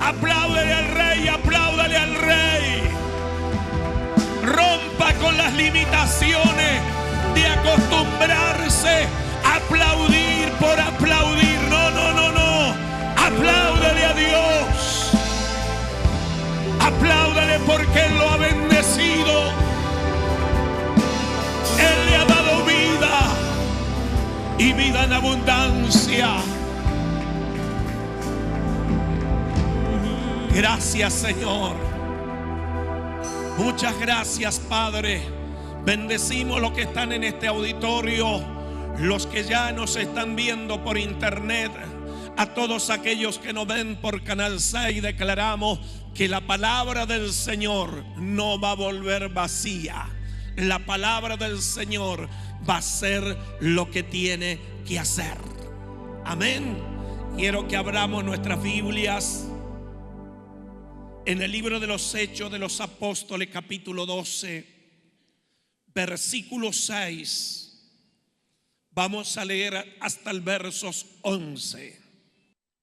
Apláudele al Rey, apláudale al Rey. Rompa con las limitaciones de acostumbrarse a aplaudir por aplaudir. No, no, no, no. Apláudele a Dios. Apláudale porque Él lo ha bendecido. Él le ha dado vida y vida en abundancia. Gracias, Señor. Muchas gracias, Padre. Bendecimos los que están en este auditorio, los que ya nos están viendo por internet, a todos aquellos que nos ven por Canal 6. Declaramos que la palabra del Señor no va a volver vacía. La palabra del Señor va a hacer lo que tiene que hacer. Amén. Quiero que abramos nuestras Biblias en el libro de los Hechos de los Apóstoles, capítulo 12, versículo 6. Vamos a leer hasta el verso 11.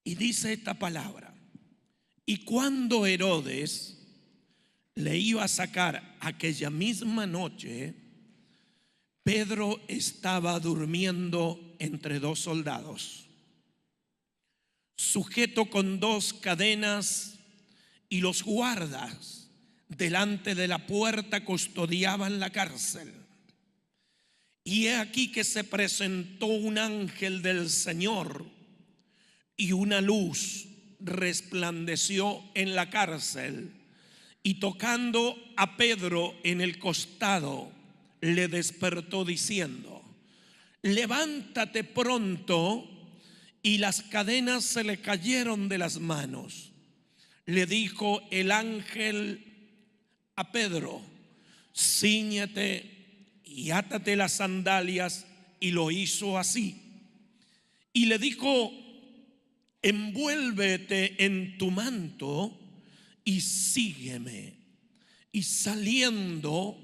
Y dice esta palabra: y cuando Herodes le iba a sacar aquella misma noche, Pedro estaba durmiendo entre dos soldados, sujeto con dos cadenas, y los guardas delante de la puerta custodiaban la cárcel. Y he aquí que se presentó un ángel del Señor, y una luz resplandeció en la cárcel, y tocando a Pedro en el costado, le despertó diciendo: levántate pronto. Y las cadenas se le cayeron de las manos. Le dijo el ángel a Pedro: cíñete y átate las sandalias. Y lo hizo así. Y le dijo: envuélvete en tu manto y sígueme. Y saliendo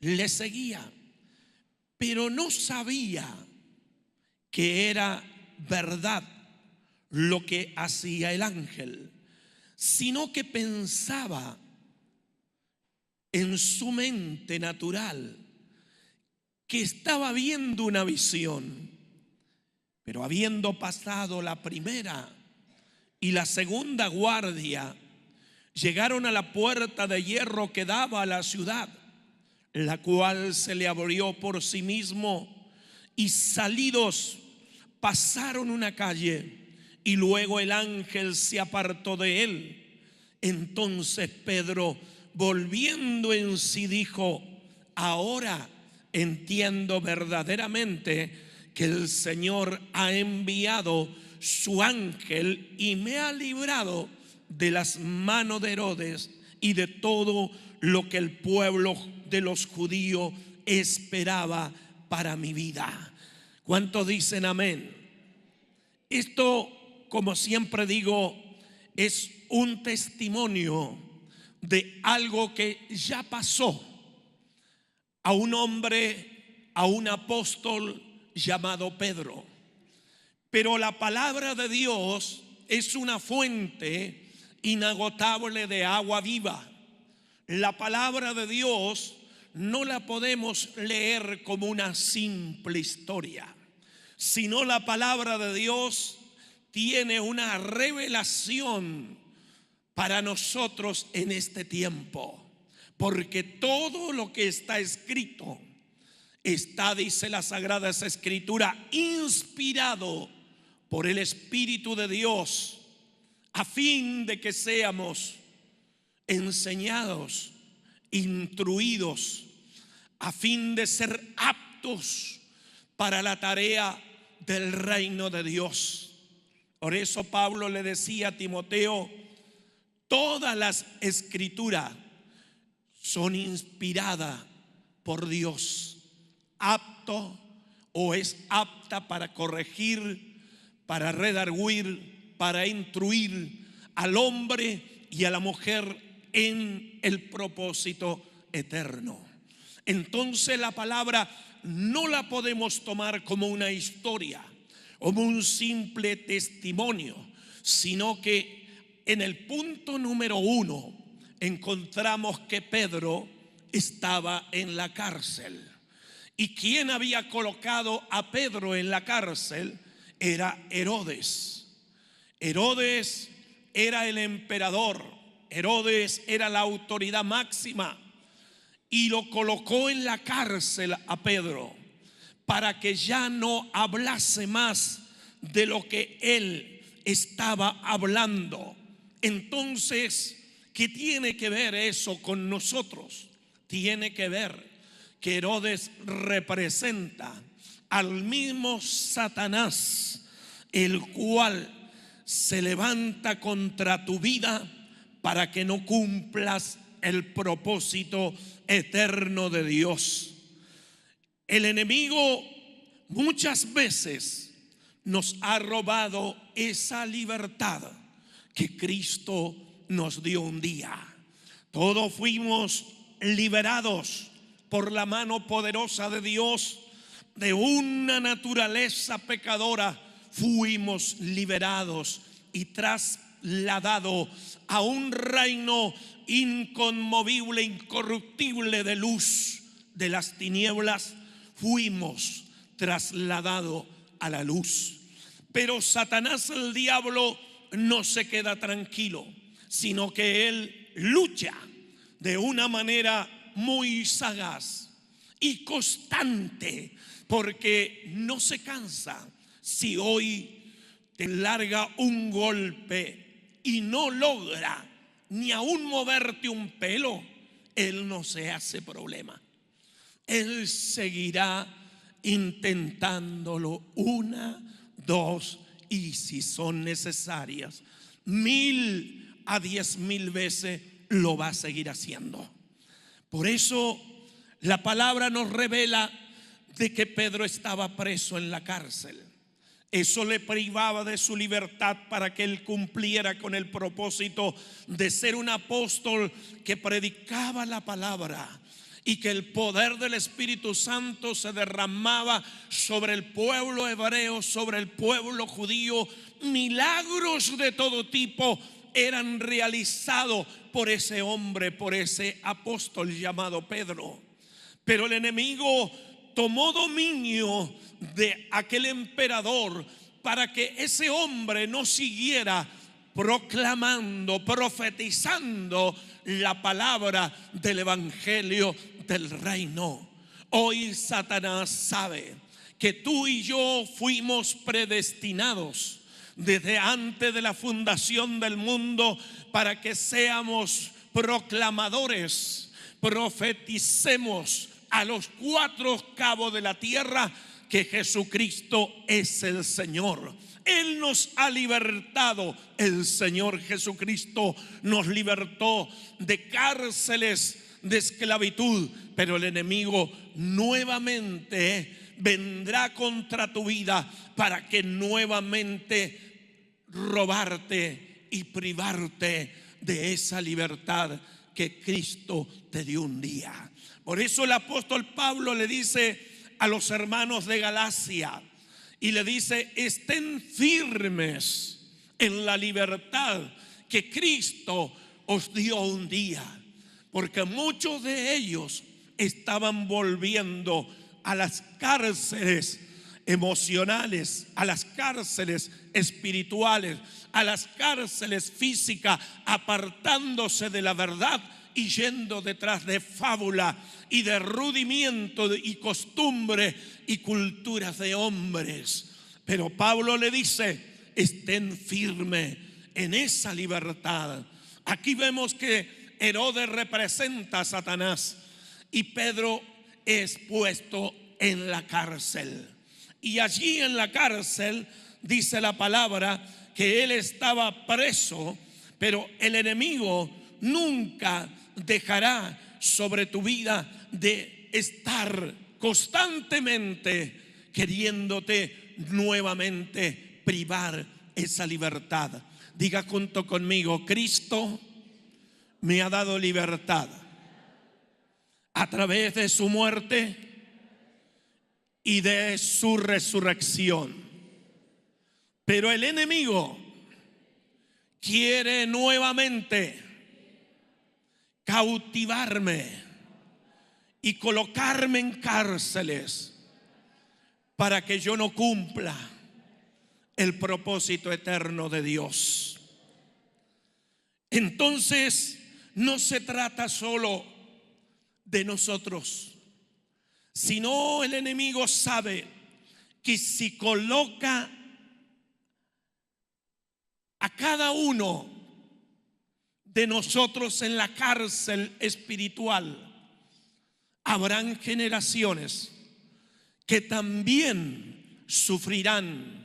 le seguía, pero no sabía que era verdad lo que hacía el ángel, sino que pensaba en su mente natural que estaba viendo una visión. Pero habiendo pasado la primera y la segunda guardia, llegaron a la puerta de hierro que daba a la ciudad, la cual se le abrió por sí mismo, y salidos pasaron una calle, y luego el ángel se apartó de él. Entonces Pedro, volviendo en sí, dijo: ahora entiendo verdaderamente que el Señor ha enviado su ángel y me ha librado de las manos de Herodes y de todo lo que el pueblo de los judíos esperaba para mi vida. ¿Cuántos dicen amén? Esto, como siempre digo, es un testimonio de algo que ya pasó a un hombre, a un apóstol llamado Pedro. Pero la palabra de Dios es una fuente inagotable de agua viva. La palabra de Dios no la podemos leer como una simple historia, sino la palabra de Dios tiene una revelación para nosotros en este tiempo. Porque todo lo que está escrito está, dice la Sagrada Escritura, inspirado por el Espíritu de Dios, a fin de que seamos enseñados, instruidos, a fin de ser aptos para la tarea del reino de Dios. Por eso Pablo le decía a Timoteo: todas las escrituras son inspiradas por Dios, apto o es apta para corregir, para redarguir, para instruir al hombre y a la mujer en el propósito eterno. Entonces la palabra no la podemos tomar como una historia, como un simple testimonio, sino que en el punto número 1 encontramos que Pedro estaba en la cárcel. ¿Y quién había colocado a Pedro en la cárcel? Era Herodes. Herodes era el emperador. Herodes era la autoridad máxima y lo colocó en la cárcel a Pedro para que ya no hablase más de lo que él estaba hablando. Entonces, ¿qué tiene que ver eso con nosotros? Tiene que ver que Herodes representa al mismo Satanás, el cual se levanta contra tu vida para que no cumplas el propósito eterno de Dios. El enemigo muchas veces nos ha robado esa libertad que Cristo nos dio un día. Todos fuimos liberados por la mano poderosa de Dios de una naturaleza pecadora. Fuimos liberados y trasladados a un reino inconmovible, incorruptible de luz. De las tinieblas fuimos trasladados a la luz. Pero Satanás, el diablo, no se queda tranquilo, sino que él lucha de una manera muy sagaz y constante, porque no se cansa. Si hoy te larga un golpe y no logra ni aún moverte un pelo, él no se hace problema. Él seguirá intentándolo 1, 2 y si son necesarias 1000 a 10,000 veces lo va a seguir haciendo. Por eso la palabra nos revela de que Pedro estaba preso en la cárcel. Eso le privaba de su libertad para que él cumpliera con el propósito de ser un apóstol que predicaba la palabra y que el poder del Espíritu Santo se derramaba sobre el pueblo hebreo, sobre el pueblo judío. Milagros de todo tipo eran realizados por ese hombre, por ese apóstol llamado Pedro. Pero el enemigo tomó dominio de aquel emperador para que ese hombre no siguiera proclamando, profetizando la palabra del evangelio del reino. Hoy Satanás sabe que tú y yo fuimos predestinados desde antes de la fundación del mundo para que seamos proclamadores, profeticemos a los 4 cabos de la tierra que Jesucristo es el Señor. Él nos ha libertado. El Señor Jesucristo nos libertó de cárceles de esclavitud, pero el enemigo nuevamente vendrá contra tu vida para que nuevamente robarte y privarte de esa libertad que Cristo te dio un día. Por eso el apóstol Pablo le dice a los hermanos de Galacia y le dice: estén firmes en la libertad que Cristo os dio un día, porque muchos de ellos estaban volviendo a las cárceles emocionales, a las cárceles espirituales, a las cárceles físicas, apartándose de la verdad y yendo detrás de fábula y de rudimiento y costumbre y culturas de hombres. Pero Pablo le dice: estén firmes en esa libertad. Aquí vemos que Herodes representa a Satanás y Pedro es puesto en la cárcel. Y allí en la cárcel dice la palabra que él estaba preso, pero el enemigo nunca dejará sobre tu vida de estar constantemente queriéndote nuevamente privar esa libertad. Diga junto conmigo: Cristo me ha dado libertad a través de su muerte y de su resurrección. Pero el enemigo quiere nuevamente cautivarme y colocarme en cárceles para que yo no cumpla el propósito eterno de Dios. Entonces, no se trata solo de nosotros, sino el enemigo sabe que si coloca a cada uno de nosotros en la cárcel espiritual, habrán generaciones que también sufrirán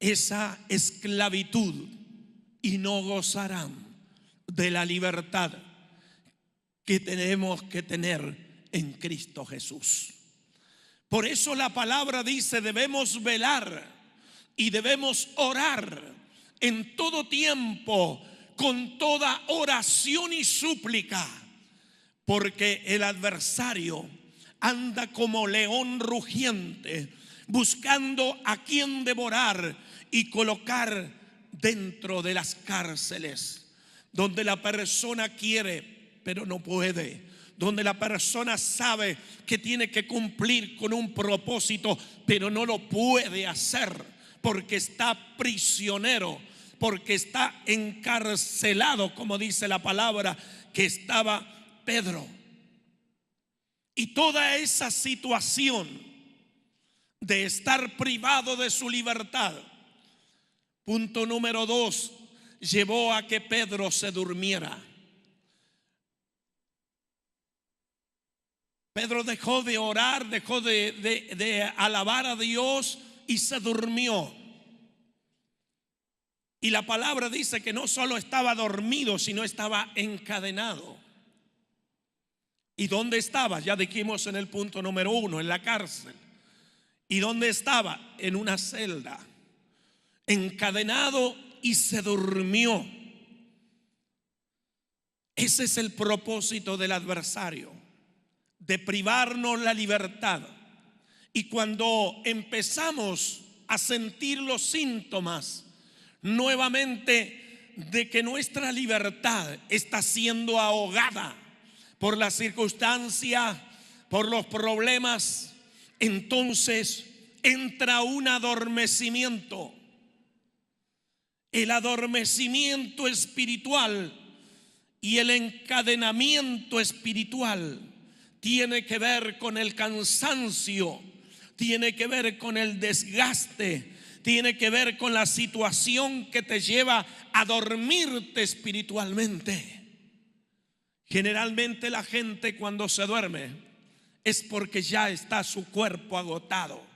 esa esclavitud y no gozarán de la libertad que tenemos que tener en Cristo Jesús. Por eso la palabra dice: debemos velar y debemos orar en todo tiempo, con toda oración y súplica, porque el adversario anda como león rugiente, buscando a quien devorar y colocar dentro de las cárceles, donde la persona quiere pero no puede, donde la persona sabe que tiene que cumplir con un propósito pero no lo puede hacer, porque está prisionero, porque está encarcelado, como dice la palabra que estaba Pedro. Y toda esa situación de estar privado de su libertad, punto número 2, llevó a que Pedro se durmiera. Pedro dejó de orar, dejó de alabar a Dios y se durmió. Y la palabra dice que no solo estaba dormido, sino estaba encadenado. ¿Y dónde estaba? Ya dijimos en el punto número 1, en la cárcel. ¿Y dónde estaba? En una celda, encadenado, y se durmió. Ese es el propósito del adversario, de privarnos la libertad. Y cuando empezamos a sentir los síntomas nuevamente de que nuestra libertad está siendo ahogada por la circunstancia, por los problemas, entonces entra un adormecimiento. El adormecimiento espiritual y el encadenamiento espiritual tiene que ver con el cansancio, tiene que ver con el desgaste, tiene que ver con la situación que te lleva a dormirte espiritualmente. Generalmente la gente cuando se duerme es porque ya está su cuerpo agotado.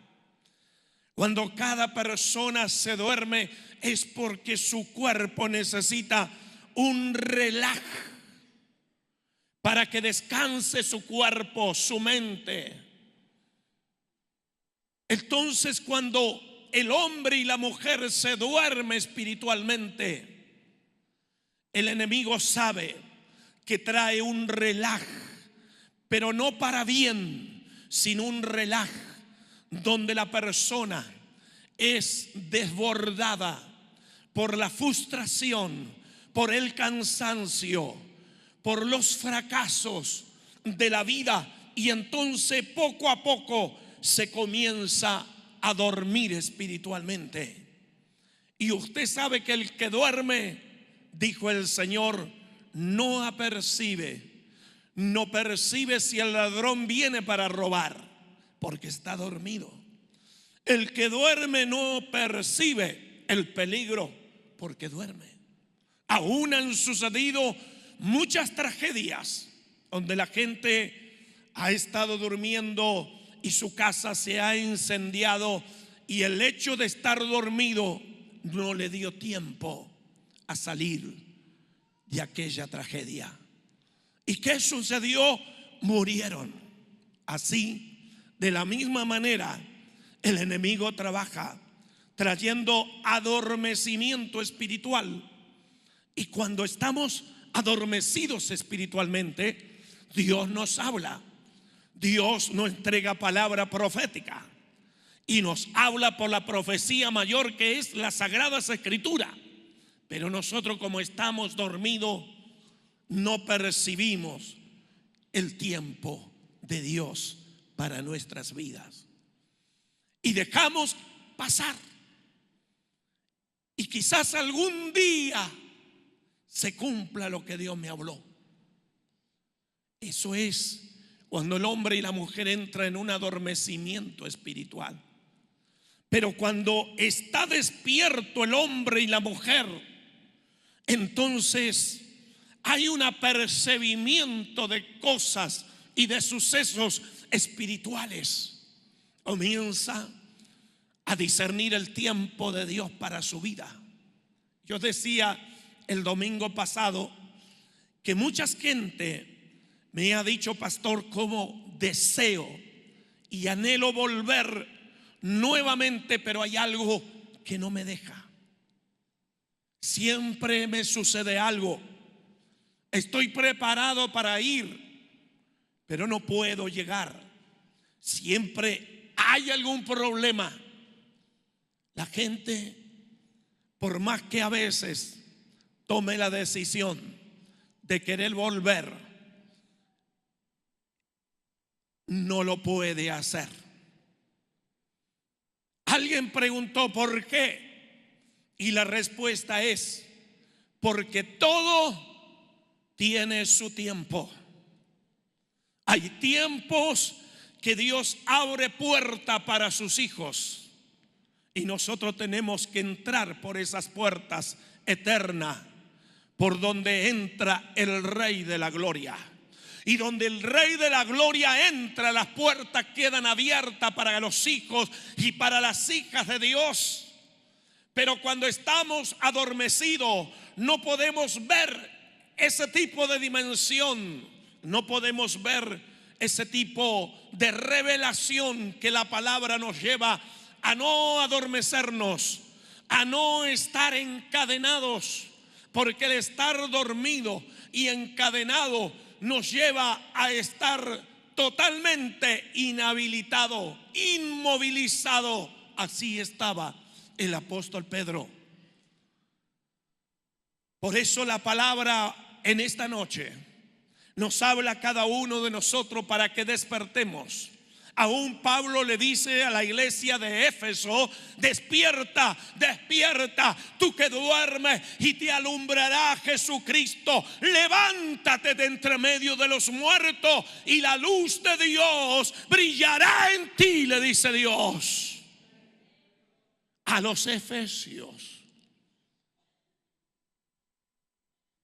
Cuando cada persona se duerme es porque su cuerpo necesita un relax para que descanse su cuerpo, su mente. Entonces, cuando el hombre y la mujer se duermen espiritualmente, el enemigo sabe que trae un relaj, pero no para bien, sino un relaj donde la persona es desbordada por la frustración, por el cansancio, por los fracasos de la vida, y entonces poco a poco se comienza a dormir espiritualmente. Y usted sabe que el que duerme, dijo el Señor, no apercibe, no percibe si el ladrón viene para robar, porque está dormido. El que duerme no percibe el peligro, porque duerme. Aún han sucedido muchas tragedias donde la gente ha estado durmiendo y su casa se ha incendiado, y el hecho de estar dormido no le dio tiempo a salir de aquella tragedia. ¿Y qué sucedió? Murieron. Así, de la misma manera, el enemigo trabaja trayendo adormecimiento espiritual. Y cuando estamos adormecidos espiritualmente, Dios nos habla. Dios nos entrega palabra profética y nos habla por la profecía mayor, que es la Sagrada Escritura. Pero nosotros, como estamos dormidos, no percibimos el tiempo de Dios para nuestras vidas. Y dejamos pasar. Y quizás algún día se cumpla lo que Dios me habló. Eso es cuando el hombre y la mujer entran en un adormecimiento espiritual. Pero cuando está despierto el hombre y la mujer, entonces hay un apercibimiento de cosas y de sucesos espirituales. Comienza a discernir el tiempo de Dios para su vida. Yo decía el domingo pasado que mucha gente me ha dicho: pastor, cómo deseo y anhelo volver nuevamente, pero hay algo que no me deja. Siempre me sucede algo. Estoy preparado para ir, pero no puedo llegar. Siempre hay algún problema. La gente, por más que a veces tome la decisión de querer volver, no lo puede hacer. Alguien preguntó ¿por qué? Y la respuesta es: porque todo tiene su tiempo. Hay tiempos que Dios abre puerta para sus hijos, y nosotros tenemos que entrar por esas puertas eternas, por donde entra el Rey de la Gloria. Y donde el Rey de la Gloria entra, las puertas quedan abiertas para los hijos y para las hijas de Dios. Pero cuando estamos adormecidos, no podemos ver ese tipo de dimensión, no podemos ver ese tipo de revelación que la palabra nos lleva a no adormecernos, a no estar encadenados, porque el estar dormido y encadenado nos lleva a estar totalmente inhabilitado, inmovilizado. Así estaba el apóstol Pedro. Por eso la palabra en esta noche nos habla a cada uno de nosotros para que despertemos. Aún Pablo le dice a la iglesia de Éfeso: despierta, despierta, tú que duermes, y te alumbrará Jesucristo. Levántate de entre medio de los muertos y la luz de Dios brillará en ti, le dice Dios a los efesios.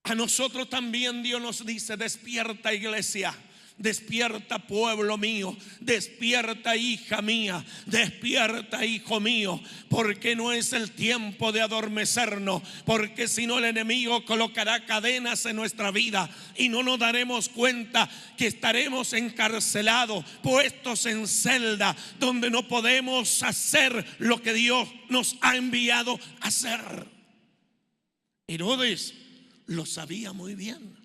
A nosotros también Dios nos dice: despierta, iglesia. Despierta, pueblo mío, despierta, hija mía, despierta, hijo mío, porque no es el tiempo de adormecernos, porque si no el enemigo colocará cadenas en nuestra vida y no nos daremos cuenta que estaremos encarcelados, puestos en celda, donde no podemos hacer lo que Dios nos ha enviado a hacer. Herodes lo sabía muy bien.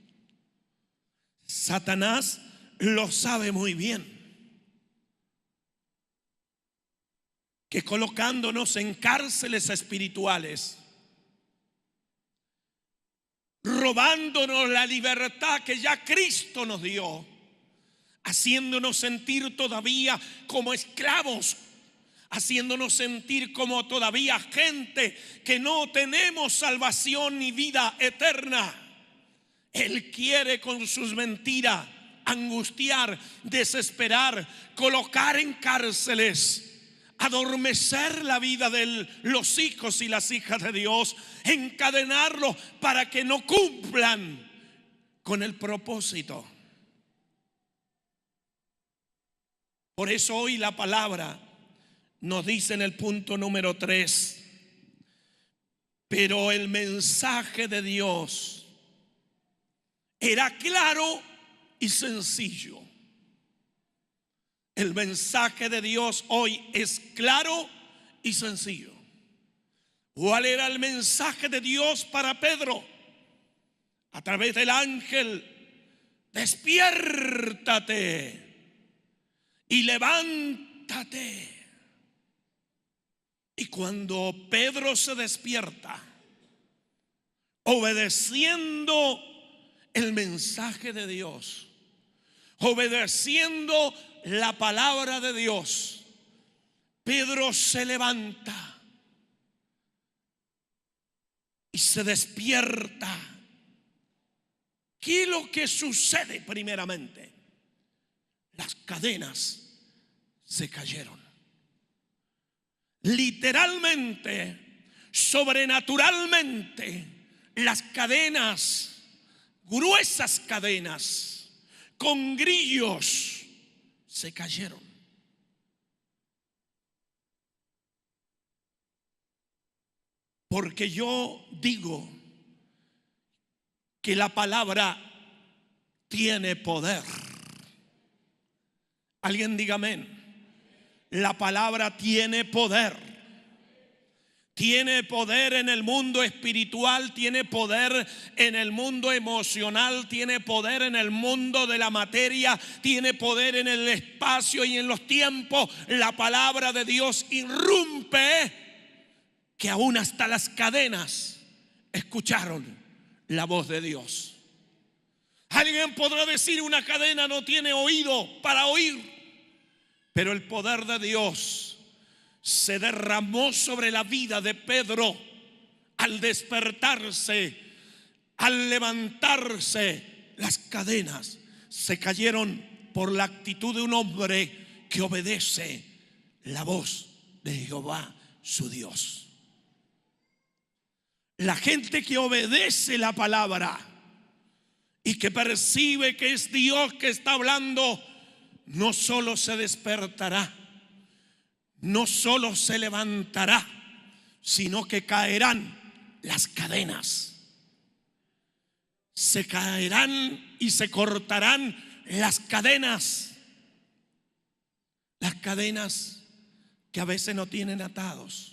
Satanás lo sabe muy bien, que colocándonos en cárceles espirituales, robándonos la libertad que ya Cristo nos dio, haciéndonos sentir todavía como esclavos, haciéndonos sentir como todavía gente que no tenemos salvación ni vida eterna. Él quiere con sus mentiras angustiar, desesperar, colocar en cárceles, adormecer la vida de los hijos y las hijas de Dios, encadenarlos para que no cumplan con el propósito. Por eso hoy la palabra nos dice en el punto número 3: pero el mensaje de Dios era claro y sencillo. El mensaje de Dios hoy es claro y sencillo. ¿Cuál era el mensaje de Dios para Pedro? A través del ángel: despiértate y levántate. Y cuando Pedro se despierta, obedeciendo el mensaje de Dios, obedeciendo la palabra de Dios, Pedro se levanta y se despierta. ¿Qué es lo que sucede primeramente? Las cadenas se cayeron. Literalmente, sobrenaturalmente, las cadenas, gruesas cadenas, con grillos, se cayeron. Porque yo digo que la palabra tiene poder. Alguien diga amén. La palabra tiene poder. Tiene poder en el mundo espiritual, tiene poder en el mundo emocional, tiene poder en el mundo de la materia, tiene poder en el espacio y en los tiempos. La palabra de Dios irrumpe, que aún hasta las cadenas escucharon la voz de Dios. Alguien podrá decir: una cadena no tiene oído para oír, pero el poder de Dios se derramó sobre la vida de Pedro al despertarse, al levantarse. Las cadenas se cayeron por la actitud de un hombre que obedece la voz de Jehová, su Dios. La gente que obedece la palabra y que percibe que es Dios que está hablando, no solo se despertará, no solo se levantará, sino que caerán las cadenas. Se caerán y se cortarán las cadenas. Las cadenas que a veces no tienen atados.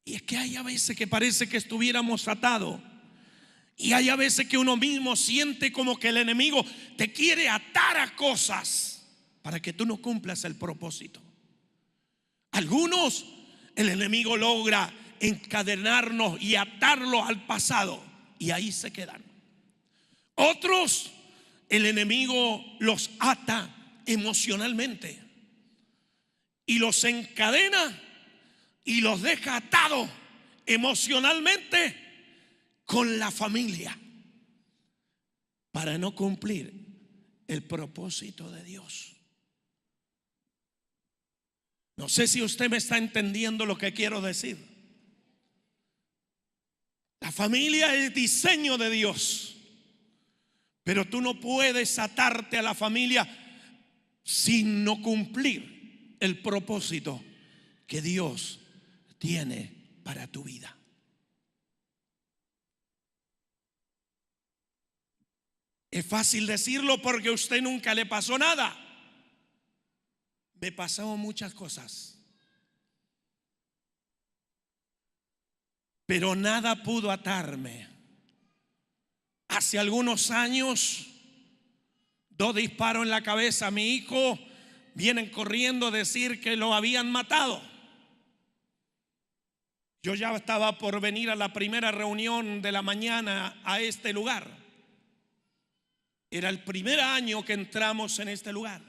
Y es que hay a veces que parece que estuviéramos atados. Y hay a veces que uno mismo siente como que el enemigo te quiere atar a cosas para que tú no cumplas el propósito. Algunos, el enemigo logra encadenarnos y atarlos al pasado, y ahí se quedan. Otros, el enemigo los ata emocionalmente y los encadena y los deja atados emocionalmente con la familia para no cumplir el propósito de Dios. No sé si usted me está entendiendo lo que quiero decir. La familia es diseño de Dios, pero tú no puedes atarte a la familia sin no cumplir el propósito que Dios tiene para tu vida. Es fácil decirlo porque a usted nunca le pasó nada. Me pasaron muchas cosas, pero nada pudo atarme. Hace algunos años, 2 disparos en la cabeza a mi hijo. Vienen corriendo a decir que lo habían matado. Yo ya estaba por venir a la primera reunión de la mañana a este lugar. Era el primer año que entramos en este lugar.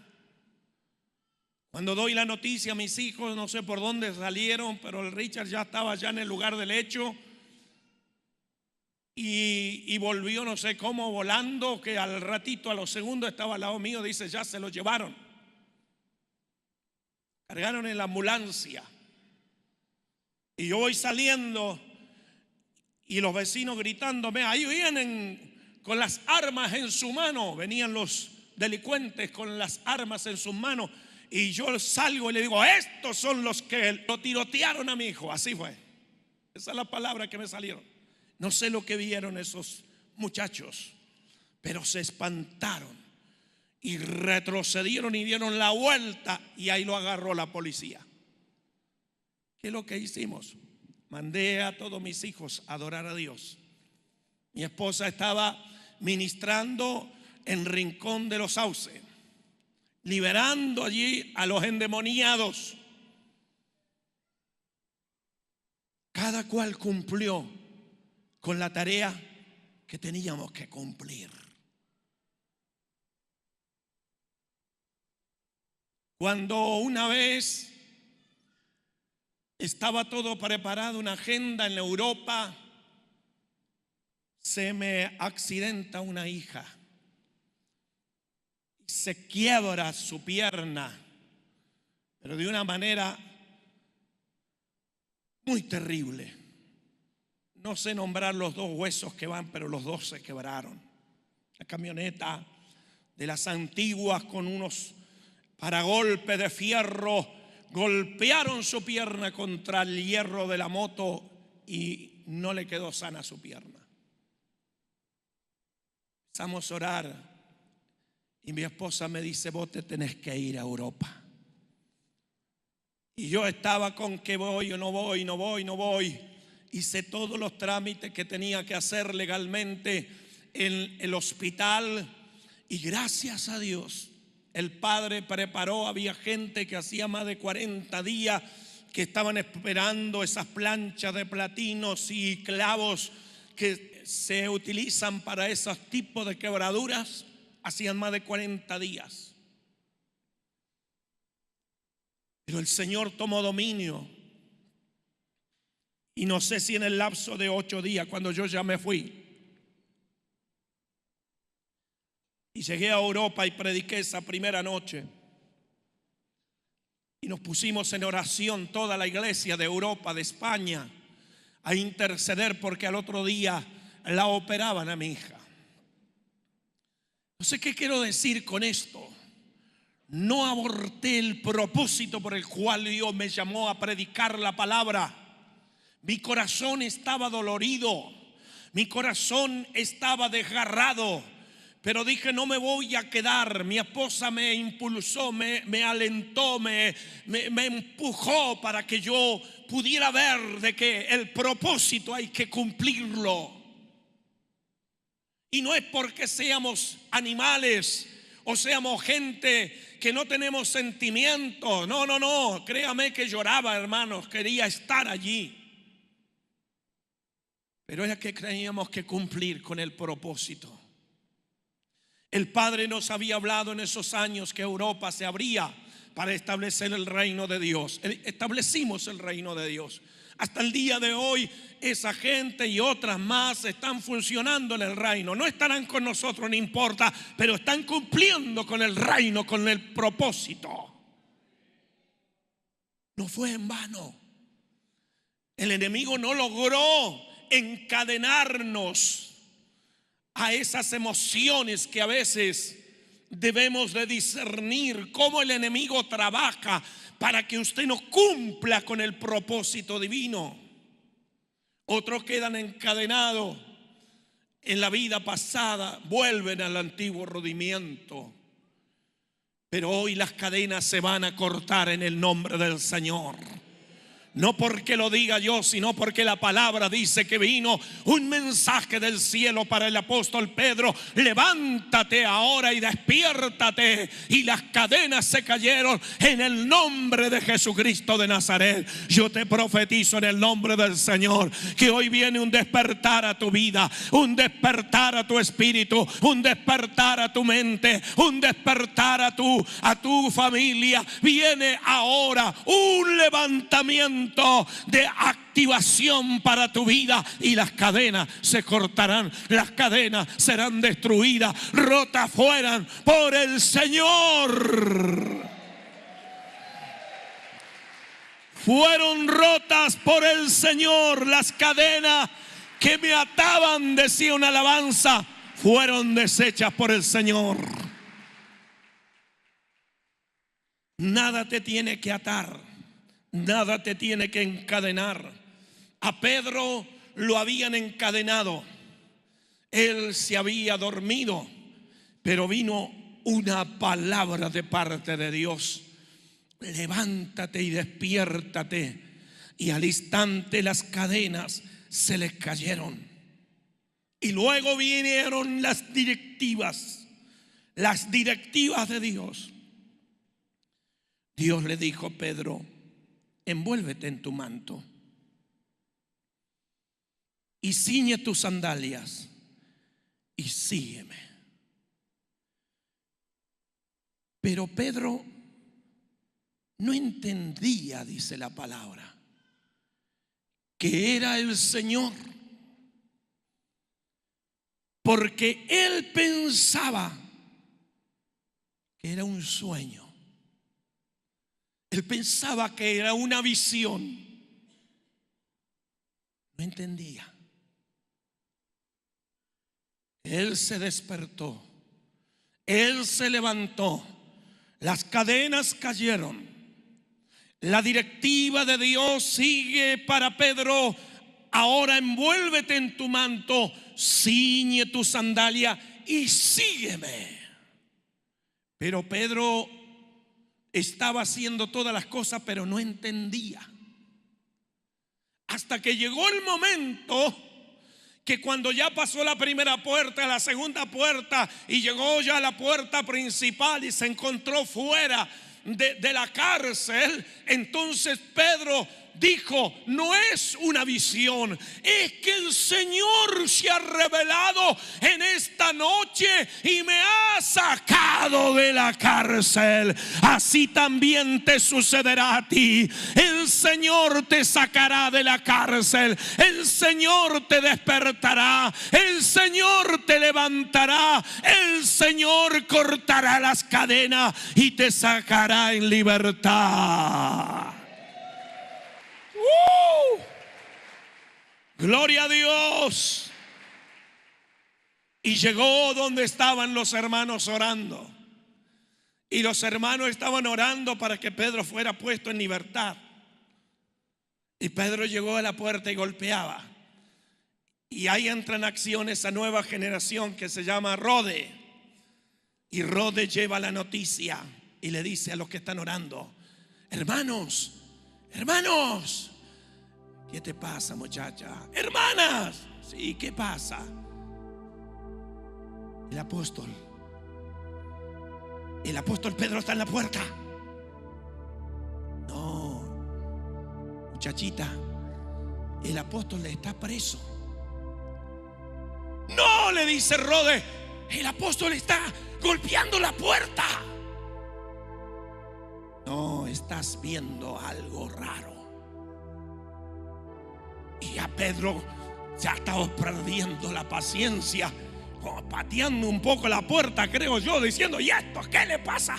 Cuando doy la noticia a mis hijos, no sé por dónde salieron, pero el Richard ya estaba en el lugar del hecho. Y volvió no sé cómo volando, que al ratito, a los segundos estaba al lado mío. Dice: ya se lo llevaron. Cargaron en la ambulancia. Y yo voy saliendo y los vecinos gritándome: ahí vienen con las armas en su mano. Venían los delincuentes con las armas en sus manos. Y yo salgo y le digo: estos son los que lo tirotearon a mi hijo. Así fue. Esa es la palabra que me salieron. No sé lo que vieron esos muchachos, pero se espantaron y retrocedieron y dieron la vuelta, y ahí lo agarró la policía. ¿Qué es lo que hicimos? Mandé a todos mis hijos a adorar a Dios. Mi esposa estaba ministrando en Rincón de los Sauces, liberando allí a los endemoniados. Cada cual cumplió con la tarea que teníamos que cumplir. Cuando una vez estaba todo preparado, una agenda en Europa, se me accidenta una hija. Se quiebra su pierna, pero de una manera muy terrible. No sé nombrar los dos huesos que van, pero los dos se quebraron. La camioneta de las antiguas con unos paragolpes de fierro golpearon su pierna contra el hierro de la moto y no le quedó sana su pierna. Empezamos a orar y mi esposa me dice: vos te tenés que ir a Europa. Y yo estaba con que voy o no voy, no voy, no voy. Hice todos los trámites que tenía que hacer legalmente en el hospital y gracias a Dios el padre preparó. Había gente que hacía más de 40 días que estaban esperando esas planchas de platinos y clavos que se utilizan para esos tipos de quebraduras. Hacían más de 40 días. Pero el Señor tomó dominio. Y no sé si en el lapso de 8 días, cuando yo ya me fui y llegué a Europa y prediqué esa primera noche, y nos pusimos en oración toda la iglesia de Europa, de España, a interceder porque al otro día la operaban a mi hija. No sé qué quiero decir con esto. No aborté el propósito por el cual Dios me llamó a predicar la palabra. Mi corazón estaba dolorido, mi corazón estaba desgarrado, pero dije: no me voy a quedar. Mi esposa me impulsó, me alentó, me empujó para que yo pudiera ver de que el propósito hay que cumplirlo. Y no es porque seamos animales o seamos gente que no tenemos sentimientos. No, no, no. Créame que lloraba, hermanos. Quería estar allí. Pero era que creíamos que cumplir con el propósito. El Padre nos había hablado en esos años que Europa se abría para establecer el reino de Dios. Establecimos el reino de Dios. Hasta el día de hoy esa gente y otras más están funcionando en el reino. No estarán con nosotros, no importa, pero están cumpliendo con el reino, con el propósito. No fue en vano. El enemigo no logró encadenarnos a esas emociones que a veces debemos de discernir. Cómo el enemigo trabaja para que usted no cumpla con el propósito divino. Otros quedan encadenados en la vida pasada, vuelven al antiguo rudimiento. Pero hoy las cadenas se van a cortar en el nombre del Señor. No porque lo diga yo, sino porque la palabra dice que vino un mensaje del cielo para el apóstol Pedro: levántate ahora y despiértate. Y las cadenas se cayeron en el nombre de Jesucristo de Nazaret. Yo te profetizo en el nombre del Señor que hoy viene un despertar a tu vida, un despertar a tu espíritu, un despertar a tu mente, un despertar a tu familia. Viene ahora un levantamiento de activación para tu vida y las cadenas se cortarán, las cadenas serán destruidas, rotas fueran por el Señor. Fueron rotas por el Señor las cadenas que me ataban, decía una alabanza, fueron deshechas por el Señor. Nada te tiene que atar. Nada te tiene que encadenar. A Pedro lo habían encadenado. Él se había dormido, pero vino una palabra de parte de Dios: levántate y despiértate. Y al instante las cadenas se les cayeron. Y luego vinieron las directivas de Dios. Dios le dijo: Pedro, envuélvete en tu manto y ciñe tus sandalias y sígueme. Pero Pedro no entendía, dice la palabra, que era el Señor, porque él pensaba que era un sueño. Él pensaba que era una visión. No entendía. Él se despertó, él se levantó, las cadenas cayeron. La directiva de Dios sigue para Pedro: ahora envuélvete en tu manto, ciñe tu sandalia y sígueme. Pero Pedro estaba haciendo todas las cosas, pero no entendía. Hasta que llegó el momento que cuando ya pasó la primera puerta, la segunda puerta, y llegó ya a la puerta principal y se encontró fuera de la cárcel, entonces Pedro dijo: no es una visión, es que el Señor se ha revelado en esta noche y me ha sacado de la cárcel. Así también te sucederá a ti. El Señor te sacará de la cárcel, el Señor te despertará, el Señor te levantará, el Señor cortará las cadenas y te sacará en libertad. Gloria a Dios. Y llegó donde estaban los hermanos orando. Y los hermanos estaban orando para que Pedro fuera puesto en libertad. Y Pedro llegó a la puerta y golpeaba. Y ahí entra en acción esa nueva generación que se llama Rode. Y Rode lleva la noticia y le dice a los que están orando: hermanos, hermanos. ¿Qué te pasa, muchacha? Hermanas, sí, ¿qué pasa? El apóstol Pedro está en la puerta. No, muchachita, el apóstol está preso. No, le dice Rode, el apóstol está golpeando la puerta. No, estás viendo algo raro. Y a Pedro ya estaba perdiendo la paciencia, como pateando un poco la puerta, creo yo, diciendo: ¿y esto qué le pasa?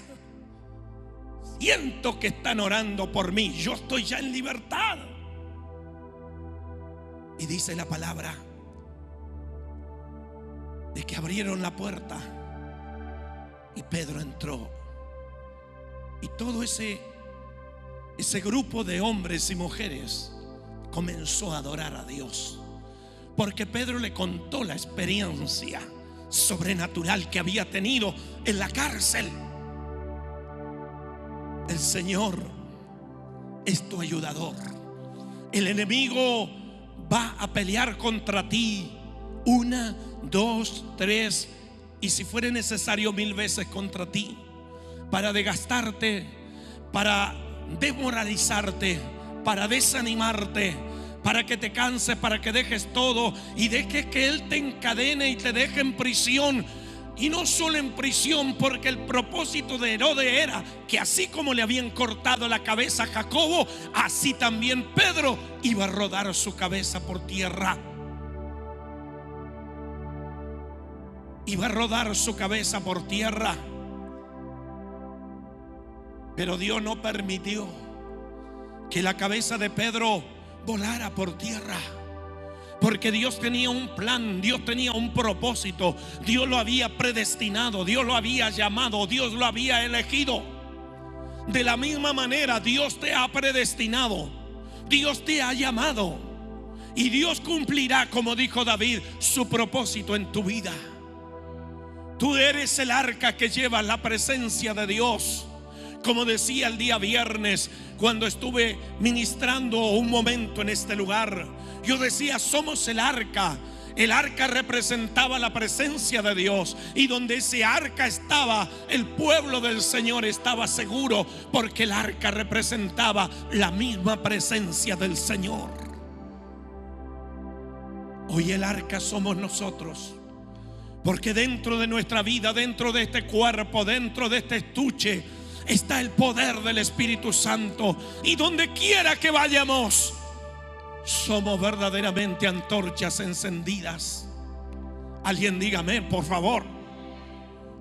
Siento que están orando por mí, yo estoy ya en libertad. Y dice la palabra de que abrieron la puerta y Pedro entró. Y todo ese grupo de hombres y mujeres comenzó a adorar a Dios, porque Pedro le contó la experiencia sobrenatural que había tenido en la cárcel. El Señor es tu ayudador. El enemigo va a pelear contra ti 1, 2, 3 y si fuere necesario 1000 veces contra ti, para desgastarte, para desmoralizarte, para desanimarte, para que te canses, para que dejes todo y dejes que Él te encadene y te deje en prisión. Y no solo en prisión, porque el propósito de Herodes era que así como le habían cortado la cabeza a Jacobo, así también Pedro iba a rodar su cabeza por tierra. Iba a rodar su cabeza por tierra. Pero Dios no permitió que la cabeza de Pedro volara por tierra, porque Dios tenía un plan, Dios tenía un propósito, Dios lo había predestinado, Dios lo había llamado, Dios lo había elegido. De la misma manera, Dios te ha predestinado, Dios te ha llamado y Dios cumplirá, como dijo David, su propósito en tu vida. Tú eres el arca que lleva la presencia de Dios. Como decía el día viernes cuando estuve ministrando un momento en este lugar, yo decía: somos el arca. El arca representaba la presencia de Dios, y donde ese arca estaba, el pueblo del Señor estaba seguro, porque el arca representaba la misma presencia del Señor. Hoy el arca somos nosotros. Porque dentro de nuestra vida, dentro de este cuerpo, dentro de este estuche, está el poder del Espíritu Santo. Y donde quiera que vayamos, somos verdaderamente antorchas encendidas. Alguien dígame, por favor.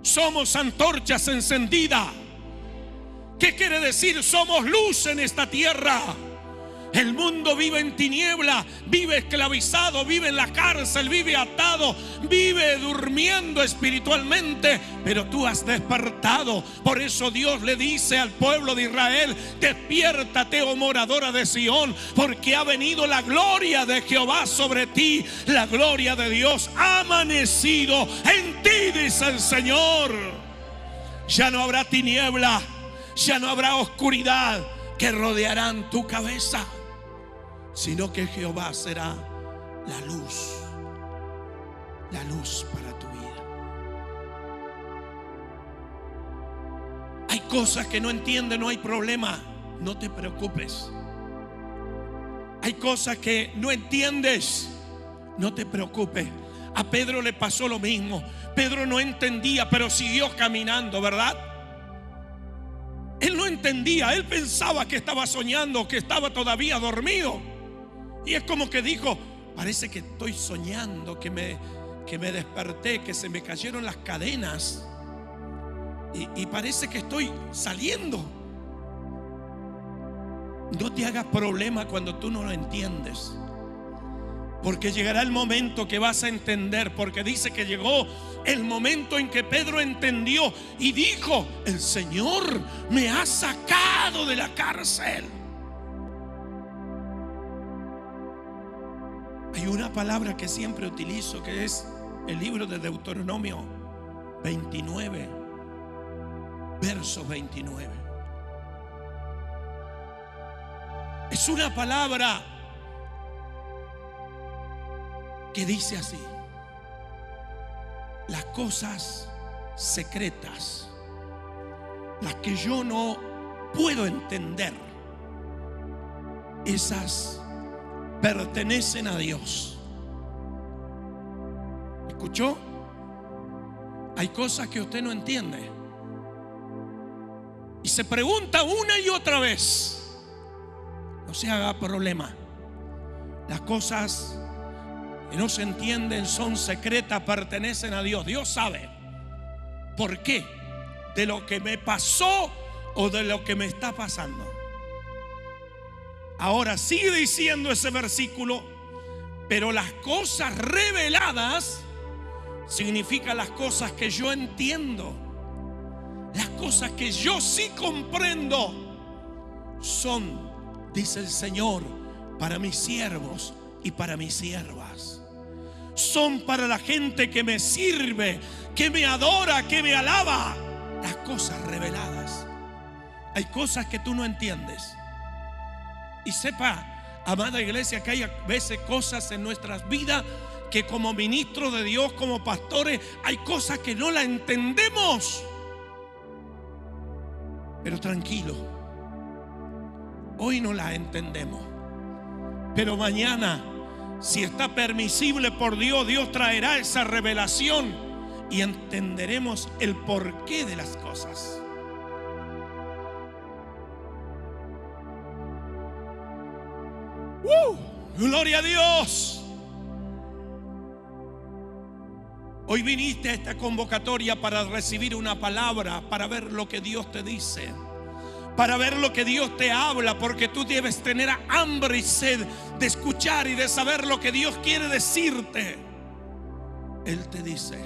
Somos antorchas encendidas. ¿Qué quiere decir? Somos luz en esta tierra. El mundo vive en tiniebla, vive esclavizado, vive en la cárcel, vive atado, vive durmiendo espiritualmente. Pero tú has despertado. Por eso Dios le dice al pueblo de Israel: despiértate, oh moradora de Sión, porque ha venido la gloria de Jehová sobre ti. La gloria de Dios ha amanecido en ti, dice el Señor. Ya no habrá tiniebla, ya no habrá oscuridad que rodearán tu cabeza, sino que Jehová será la luz para tu vida. Hay cosas que no entiendes, no hay problema, no te preocupes. Hay cosas que no entiendes, no te preocupes. A Pedro le pasó lo mismo. Pedro no entendía, pero siguió caminando, ¿verdad? Él no entendía, él pensaba que estaba soñando, que estaba todavía dormido. Y es como que dijo: parece que estoy soñando, que me desperté, que se me cayeron las cadenas y parece que estoy saliendo. No te hagas problema cuando tú no lo entiendes, porque llegará el momento que vas a entender. Porque dice que llegó el momento en que Pedro entendió y dijo: el Señor me ha sacado de la cárcel. Hay una palabra que siempre utilizo, que es el libro de Deuteronomio 29, verso 29. Es una palabra que dice así: las cosas secretas, las que yo no puedo entender, esas pertenecen a Dios. ¿Escuchó? Hay cosas que usted no entiende y se pregunta una y otra vez. No se haga problema. Las cosas que no se entienden son secretas, pertenecen a Dios. Dios sabe por qué, de lo que me pasó o de lo que me está pasando. Ahora sigue diciendo ese versículo: pero las cosas reveladas significa las cosas que yo entiendo, las cosas que yo sí comprendo, son, dice el Señor, para mis siervos y para mis siervas. Son para la gente que me sirve, que me adora, que me alaba. Las cosas reveladas. Hay cosas que tú no entiendes. Y sepa, amada iglesia, que hay a veces cosas en nuestras vidas que como ministros de Dios, como pastores, hay cosas que no las entendemos. Pero tranquilo, hoy no las entendemos, pero mañana, si está permisible por Dios, Dios traerá esa revelación y entenderemos el porqué de las cosas. Gloria a Dios. Hoy viniste a esta convocatoria para recibir una palabra, para ver lo que Dios te dice, para ver lo que Dios te habla, porque tú debes tener hambre y sed de escuchar y de saber lo que Dios quiere decirte. Él te dice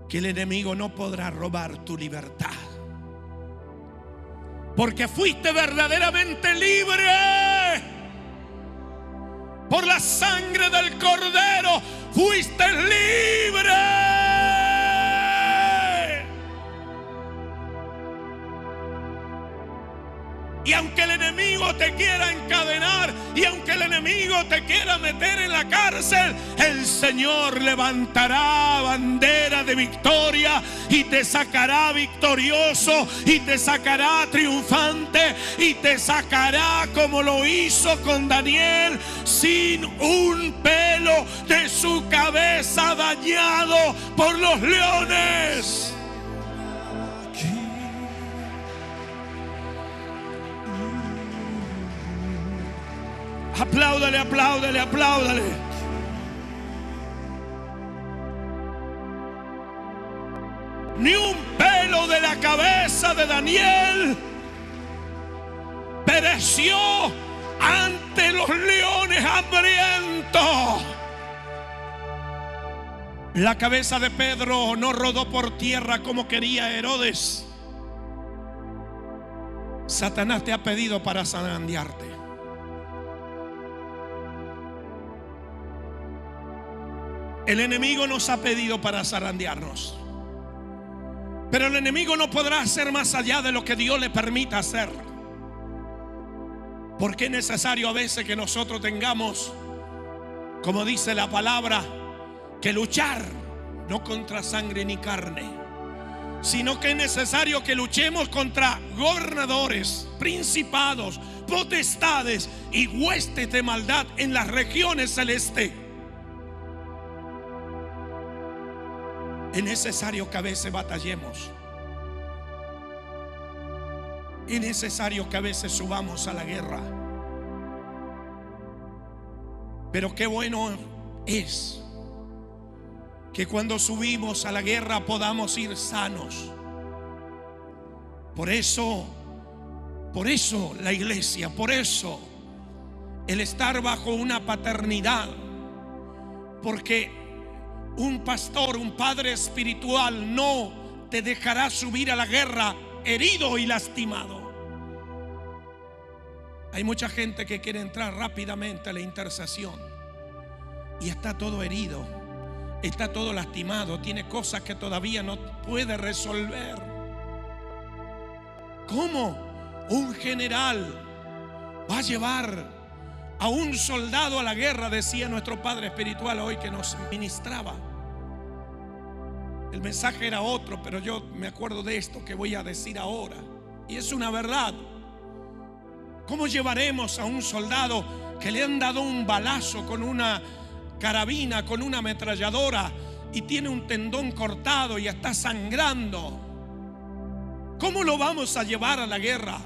que el enemigo no podrá robar tu libertad, porque fuiste verdaderamente libre por la sangre del Cordero. Fuiste libre. Y aunque el enemigo te quiera encadenar, y aunque el enemigo enemigo te quiera meter en la cárcel, el Señor levantará bandera de victoria y te sacará victorioso y te sacará triunfante y te sacará como lo hizo con Daniel, sin un pelo de su cabeza dañado por los leones. Apláudale, apláudale, apláudale. Ni un pelo de la cabeza de Daniel pereció ante los leones hambrientos. La cabeza de Pedro no rodó por tierra como quería Herodes. Satanás te ha pedido para zarandearte. El enemigo nos ha pedido para zarandearnos, pero el enemigo no podrá hacer más allá de lo que Dios le permita hacer, porque es necesario a veces que nosotros tengamos, como dice la palabra, que luchar no contra sangre ni carne, sino que es necesario que luchemos contra gobernadores, principados, potestades y huestes de maldad en las regiones celestes. Es necesario que a veces batallemos. Es necesario que a veces subamos a la guerra. Pero qué bueno es que cuando subimos a la guerra podamos ir sanos. Por eso la iglesia, por eso el estar bajo una paternidad, porque un pastor, un padre espiritual no te dejará subir a la guerra herido y lastimado. Hay mucha gente que quiere entrar rápidamente a la intercesión y está todo herido, está todo lastimado, tiene cosas que todavía no puede resolver. ¿Cómo un general va a llevar a un soldado a la guerra? Decía nuestro padre espiritual hoy que nos ministraba. El mensaje era otro, pero yo me acuerdo de esto que voy a decir ahora, y es una verdad. ¿Cómo llevaremos a un soldado que le han dado un balazo con una carabina, con una ametralladora, y tiene un tendón cortado y está sangrando? ¿Cómo lo vamos a llevar a la guerra?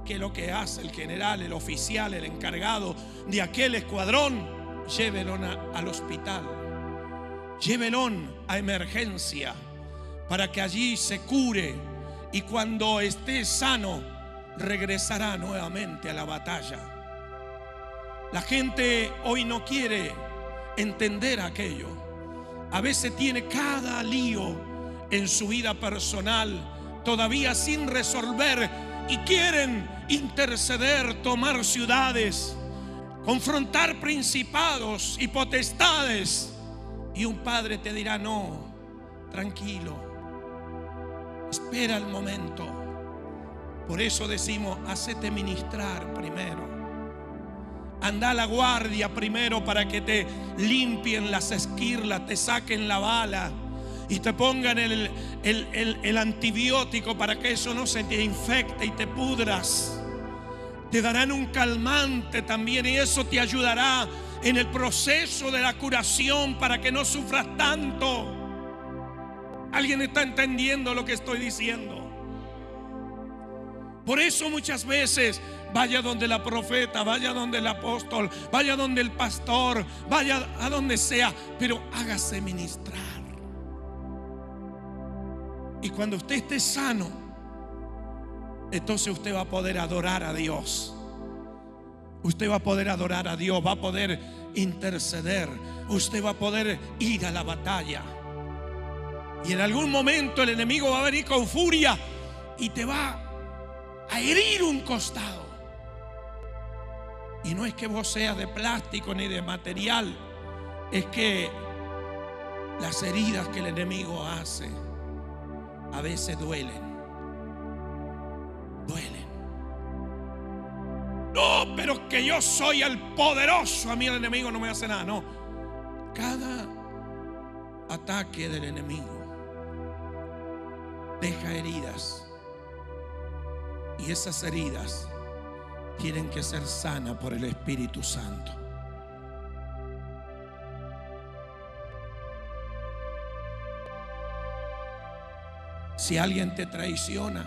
Que lo que hace el general, el oficial, el encargado de aquel escuadrón, llévelo al hospital, llévelo a emergencia para que allí se cure, y cuando esté sano regresará nuevamente a la batalla. La gente hoy no quiere entender aquello. A veces tiene cada lío en su vida personal todavía sin resolver y quieren interceder, tomar ciudades, confrontar principados y potestades, y un padre te dirá: no, tranquilo, espera el momento. Por eso decimos: hacete ministrar primero, anda a la guardia primero para que te limpien las esquirlas, te saquen la bala y te pongan el antibiótico para que eso no se te infecte y te pudras. Te darán un calmante también, y eso te ayudará en el proceso de la curación para que no sufras tanto. ¿Alguien está entendiendo lo que estoy diciendo? Por eso muchas veces vaya donde la profeta, vaya donde el apóstol, vaya donde el pastor, vaya a donde sea, pero hágase ministrar. Y cuando usted esté sano, entonces usted va a poder adorar a Dios. Usted va a poder adorar a Dios, va a poder interceder, usted va a poder ir a la batalla. Y en algún momento el enemigo va a venir con furia y te va a herir un costado. Y no es que vos seas de plástico ni de material, es que las heridas que el enemigo hace a veces duelen. No, pero porque yo soy el poderoso, a mí el enemigo no me hace nada. No, cada ataque del enemigo deja heridas, y esas heridas tienen que ser sanas por el Espíritu Santo. Si alguien te traiciona,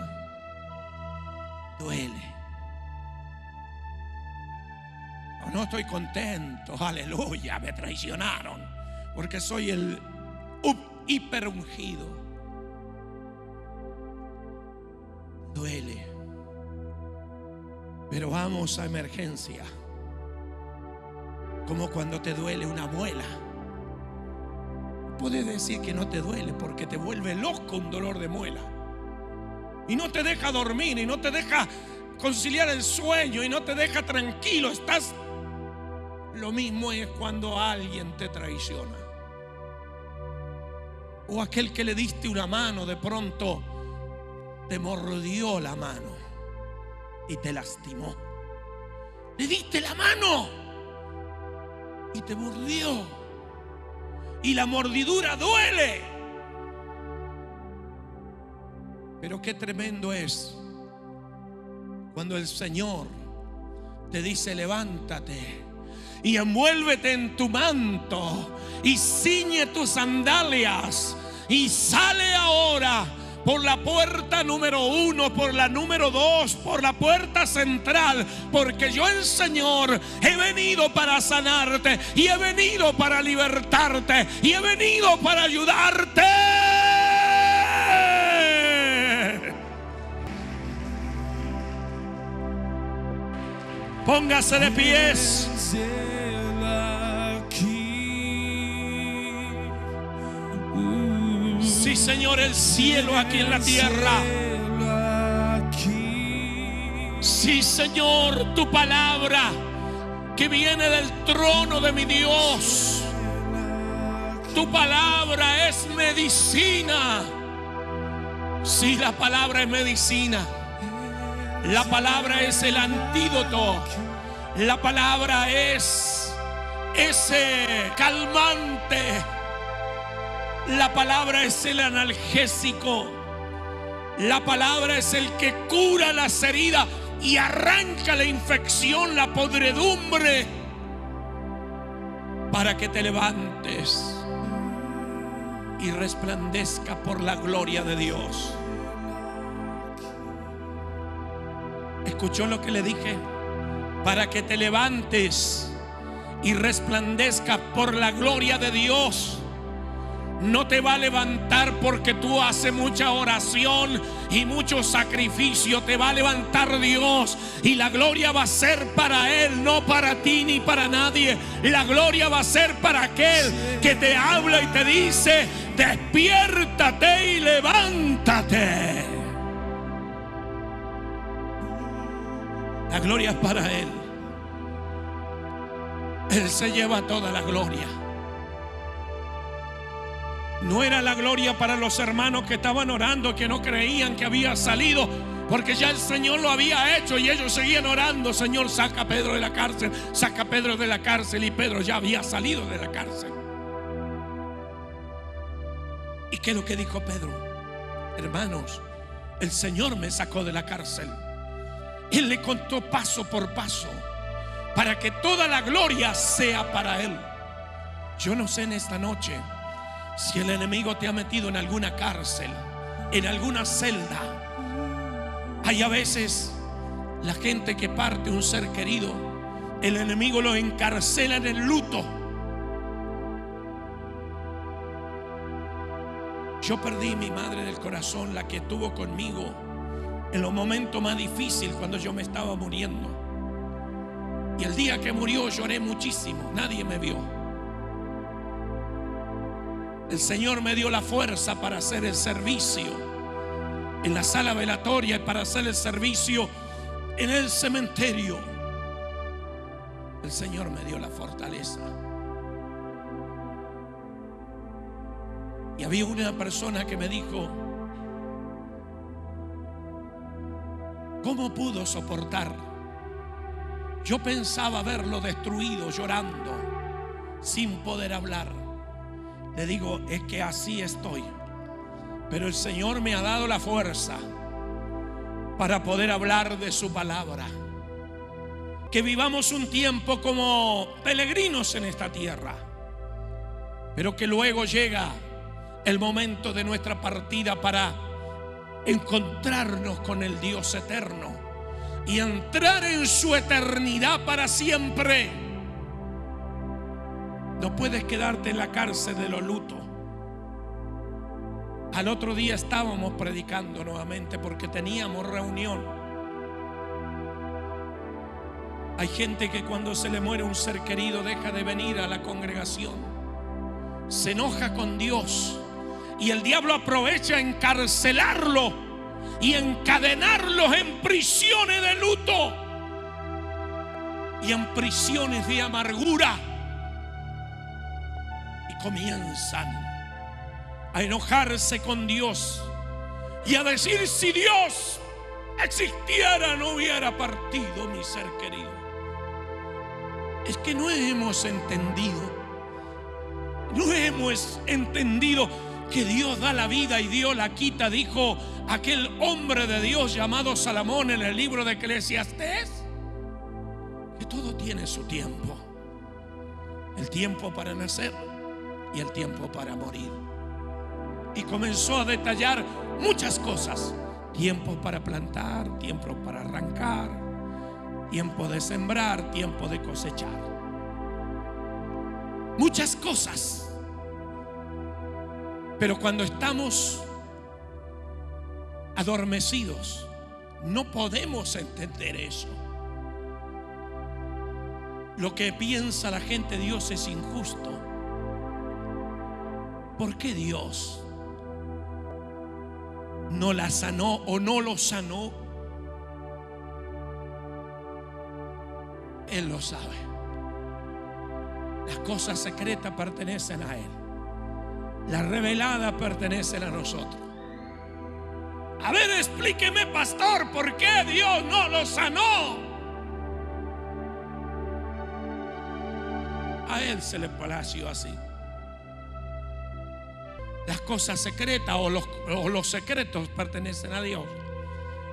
duele. No estoy contento, aleluya, me traicionaron, porque soy el hiper ungido. Duele. Pero vamos a emergencia, como cuando te duele una muela. Puedes decir que no te duele porque te vuelve loco un dolor de muela, y no te deja dormir, y no te deja conciliar el sueño, y no te deja tranquilo. Lo mismo es cuando alguien te traiciona, o aquel que le diste una mano de pronto te mordió la mano y te lastimó. Le diste la mano y te mordió, y la mordidura duele. Pero qué tremendo es cuando el Señor te dice: levántate y envuélvete en tu manto y ciñe tus sandalias y sale ahora por la puerta número 1, por la número 2, por la puerta central, porque yo, el Señor, he venido para sanarte, y he venido para libertarte, y he venido para ayudarte. Póngase de pies. Sí, Señor, el cielo aquí en la tierra. Sí, Señor, tu palabra que viene del trono de mi Dios. Tu palabra es medicina. Sí, la palabra es medicina. La palabra es el antídoto. La palabra es ese calmante. La palabra es el analgésico. La palabra es el que cura las heridas y arranca la infección, la podredumbre, para que te levantes y resplandezca por la gloria de Dios. ¿Escuchó lo que le dije? Para que te levantes y resplandezca por la gloria de Dios. No te va a levantar porque tú haces mucha oración y mucho sacrificio. Te va a levantar Dios, y la gloria va a ser para Él, no para ti ni para nadie. La gloria va a ser para aquel que te habla y te dice: despiértate y levántate. La gloria es para Él. Él se lleva toda la gloria. No era la gloria para los hermanos que estaban orando, que no creían que había salido, porque ya el Señor lo había hecho, y ellos seguían orando: Señor, saca a Pedro de la cárcel, saca a Pedro de la cárcel. Y Pedro ya había salido de la cárcel. ¿Y qué es lo que dijo Pedro? Hermanos, el Señor me sacó de la cárcel. Él le contó paso por paso, para que toda la gloria sea para Él. Yo no sé en esta noche si el enemigo te ha metido en alguna cárcel, en alguna celda. Hay a veces la gente que parte un ser querido, el enemigo lo encarcela en el luto. Yo perdí mi madre del corazón, la que estuvo conmigo en los momentos más difíciles, cuando yo me estaba muriendo. Y el día que murió lloré muchísimo, nadie me vio. El Señor me dio la fuerza para hacer el servicio en la sala velatoria y para hacer el servicio en el cementerio. El Señor me dio la fortaleza. Y había una persona que me dijo: ¿cómo pudo soportar Yo pensaba verlo destruido, llorando, sin poder hablar. Le digo, es que así estoy. Pero el Señor me ha dado la fuerza para poder hablar de su palabra. Que vivamos un tiempo como peregrinos en esta tierra, pero que luego llega el momento de nuestra partida para encontrarnos con el Dios eterno y entrar en su eternidad para siempre. No puedes quedarte en la cárcel de los lutos. Al otro día estábamos predicando nuevamente porque teníamos reunión. Hay gente que cuando se le muere un ser querido deja de venir a la congregación, se enoja con Dios, y el diablo aprovecha a encarcelarlo y encadenarlos en prisiones de luto y en prisiones de amargura, y comienzan a enojarse con Dios y a decir: si Dios existiera, no hubiera partido mi ser querido. Es que no hemos entendido que Dios da la vida y Dios la quita. Dijo aquel hombre de Dios llamado Salomón en el libro de Eclesiastés, que todo tiene su tiempo. El tiempo para nacer y el tiempo para morir. Y comenzó a detallar muchas cosas: tiempo para plantar, tiempo para arrancar, tiempo de sembrar, tiempo de cosechar. Muchas cosas. Pero cuando estamos adormecidos, no podemos entender eso. Lo que piensa la gente: Dios es injusto. ¿Por qué Dios no la sanó o no lo sanó? Él lo sabe. Las cosas secretas pertenecen a Él. Las reveladas pertenecen a nosotros. A ver, explíqueme, pastor, ¿por qué Dios no lo sanó? A Él se le plació así. Las cosas secretas o los secretos pertenecen a Dios.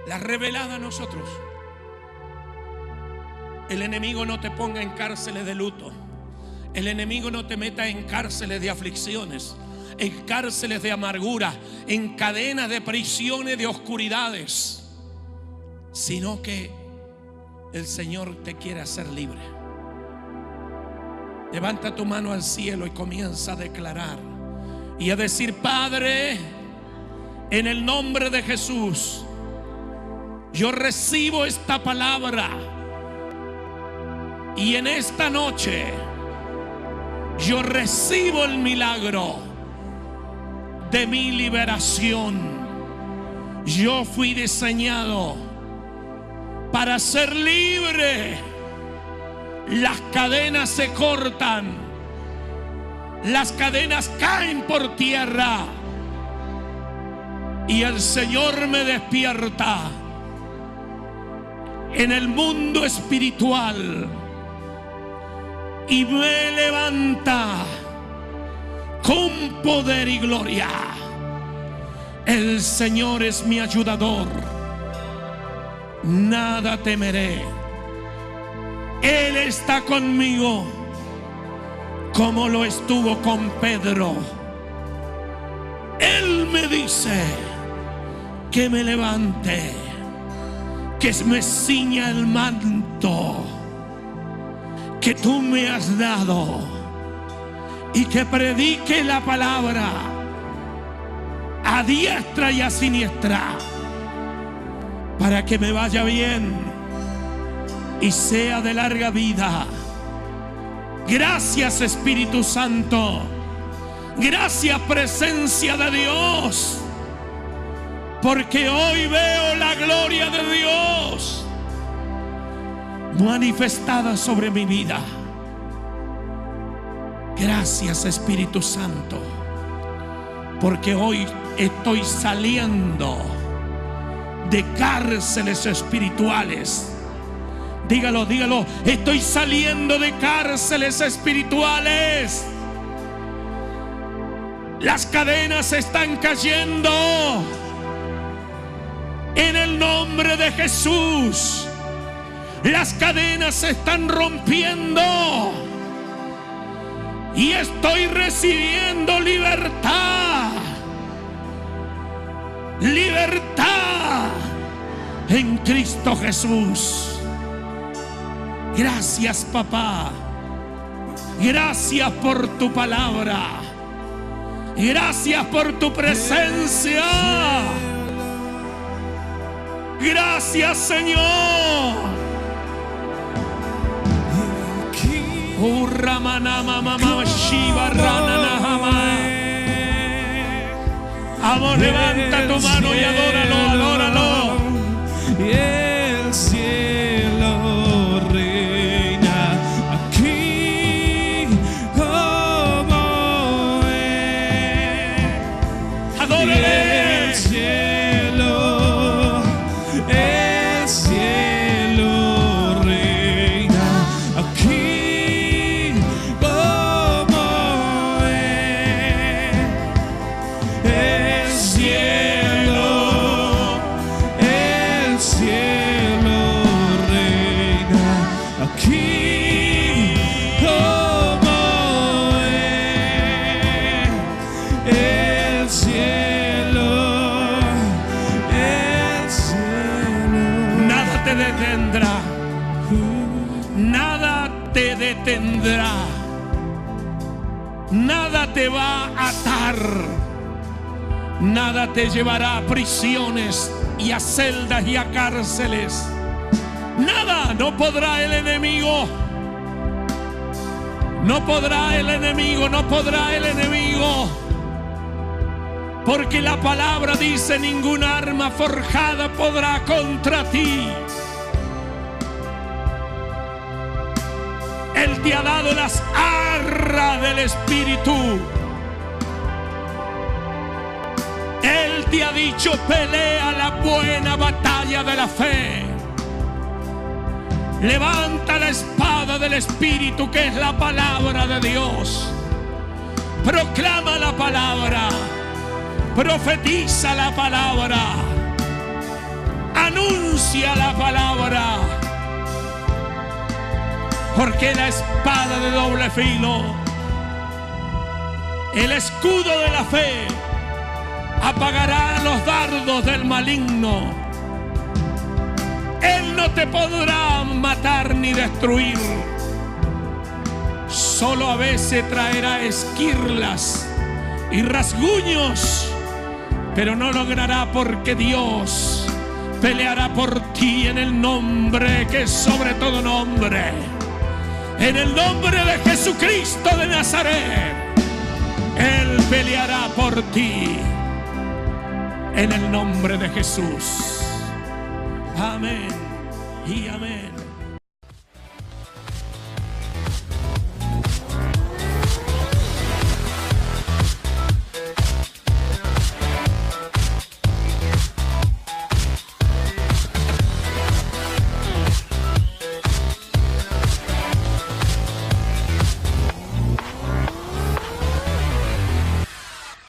Las reveladas a nosotros. El enemigo no te ponga en cárceles de luto. El enemigo no te meta en cárceles de aflicciones, en cárceles de amargura, en cadenas de prisiones de oscuridades, sino que el Señor te quiere hacer libre. Levanta tu mano al cielo y comienza a declarar y a decir: Padre, en el nombre de Jesús, yo recibo esta palabra. Y en esta noche yo recibo el milagro de mi liberación. Yo fui diseñado para ser libre. Las cadenas se cortan, las cadenas caen por tierra y el Señor me despierta en el mundo espiritual y me levanta con poder y gloria. El Señor es mi ayudador, nada temeré. Él está conmigo como lo estuvo con Pedro. Él me dice que me levante, que me ciña el manto que tú me has dado y que predique la palabra a diestra y a siniestra para que me vaya bien y sea de larga vida. Gracias, Espíritu Santo. Gracias, presencia de Dios, porque hoy veo la gloria de Dios manifestada sobre mi vida. Gracias, Espíritu Santo, porque hoy estoy saliendo de cárceles espirituales, Dígalo, dígalo. Estoy saliendo de cárceles espirituales. Las cadenas están cayendo. En el nombre de Jesús. Las cadenas se están rompiendo. Y estoy recibiendo libertad. Libertad en Cristo Jesús. Gracias, papá. Gracias por tu palabra. Gracias por tu presencia. Gracias, Señor. Vamos, levanta tu mano y adóralo, adóralo. Y el cielo reina aquí como es. Adórale. El cielo reina aquí como es. El cielo reina aquí como es. El cielo. Nada te detendrá. Nada te detendrá. Nada te va a atar. Nada te llevará a prisiones y a celdas y a cárceles. Nada, no podrá el enemigo. No podrá el enemigo, no podrá el enemigo. Porque la palabra dice: ninguna arma forjada podrá contra ti. Él te ha dado las arras del Espíritu. Él te ha dicho: pelea la buena batalla de la fe. Levanta la espada del Espíritu, que es la palabra de Dios. Proclama la palabra. Profetiza la palabra. Anuncia la palabra. Porque la espada de doble filo, el escudo de la fe, apagará los dardos del maligno. Él no te podrá matar ni destruir. Solo a veces traerá esquirlas y rasguños, pero no logrará, porque Dios peleará por ti en el nombre que es sobre todo nombre. En el nombre de Jesucristo de Nazaret, Él peleará por ti. En el nombre de Jesús. Amén y amén.